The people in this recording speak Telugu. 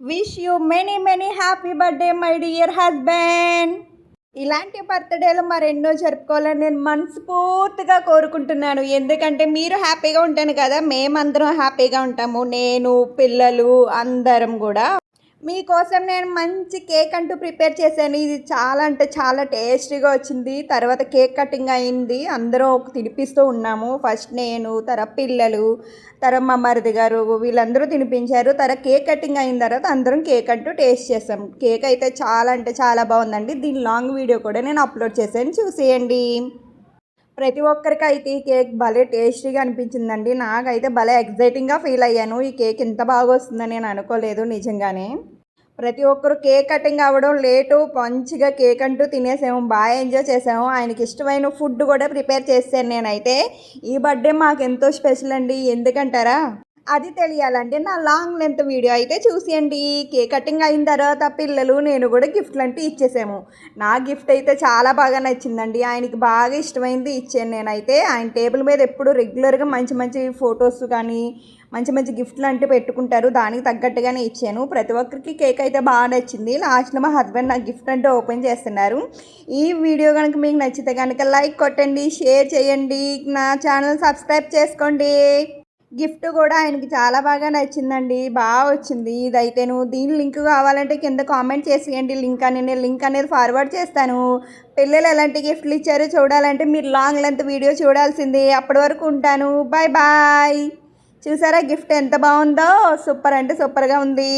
Wish you many many happy birthday my dear husband. ఇలాంటి బర్త్డేలు మరెన్నో జరుపుకోవాలని నేను మనస్ఫూర్తిగా కోరుకుంటున్నాను. ఎందుకంటే మీరు హ్యాపీగా ఉంటాను కదా, మేమందరం హ్యాపీగా ఉంటాము. నేను, పిల్లలు అందరం కూడా మీకోసం నేను మంచి కేక్ అంటూ ప్రిపేర్ చేశాను. ఇది చాలా అంటే చాలా టేస్టీగా వచ్చింది. తర్వాత కేక్ కటింగ్ అయింది. అందరం తినిపిస్తూ ఉన్నాము. ఫస్ట్ నేను, తర్వాత పిల్లలు, తర్వాత మా మరిది గారు వీళ్ళందరూ తినిపించారు. తర్వాత కేక్ కటింగ్ అయిన తర్వాత అందరం కేక్ అంటూ టేస్ట్ చేసాం. కేక్ అయితే చాలా అంటే చాలా బాగుందండి. దీని లాంగ్ వీడియో కూడా నేను అప్లోడ్ చేశాను, చూసేయండి. ప్రతి ఒక్కరికైతే ఈ కేక్ భలే టేస్టీగా అనిపించిందండి. నాకైతే భలే ఎగ్జైటింగ్గా ఫీల్ అయ్యాను. ఈ కేక్ ఇంత బాగా వస్తుందని నేను అనుకోలేదు నిజంగానే. ప్రతి ఒక్కరు కేక్ కటింగ్ అవ్వడం లేటు, మంచిగా కేక్ అంటూ తినేసాము, బాగా ఎంజాయ్ చేసాము. ఆయనకి ఇష్టమైన ఫుడ్ కూడా ప్రిపేర్ చేశాను నేనైతే. ఈ బర్త్డే మాకు ఎంతో స్పెషల్ అండి. ఎందుకంటారా? అది తెలియాలంటే నా లాంగ్ లెంత్ వీడియో అయితే చూసేయండి. కేక్ కటింగ్ అయిన తర్వాత పిల్లలు నేను కూడా గిఫ్ట్లు అంటే ఇచ్చేసాము. నా గిఫ్ట్ అయితే చాలా బాగా నచ్చిందండి. ఆయనకి బాగా ఇష్టమైంది ఇచ్చాను నేనైతే. ఆయన టేబుల్ మీద ఎప్పుడు రెగ్యులర్గా మంచి మంచి ఫొటోస్ కానీ మంచి మంచి గిఫ్ట్లు అంటే పెట్టుకుంటారు. దానికి తగ్గట్టుగానే ఇచ్చాను. ప్రతి ఒక్కరికి కేక్ అయితే బాగా నచ్చింది. లాస్ట్లో మా హస్బెండ్ నా గిఫ్ట్ అంటే ఓపెన్ చేస్తున్నారు. ఈ వీడియో కనుక మీకు నచ్చితే కనుక లైక్ కొట్టండి, షేర్ చేయండి, నా ఛానల్ సబ్స్క్రైబ్ చేసుకోండి. గిఫ్ట్ కూడా ఆయనకి చాలా బాగా నచ్చిందండి. బాగా వచ్చింది ఇదైతేను. దీని లింక్ కావాలంటే కింద కామెంట్ చేసేయండి. నేను లింక్ అనేది ఫార్వర్డ్ చేస్తాను. పిల్లలు ఎలాంటి గిఫ్ట్లు ఇచ్చారో చూడాలంటే మీరు లాంగ్ లెంత్ వీడియో చూడాల్సింది. అప్పటి వరకు ఉంటాను. Bye bye. చూసారా గిఫ్ట్ ఎంత బాగుందో? సూపర్ అంటే సూపర్గా ఉంది.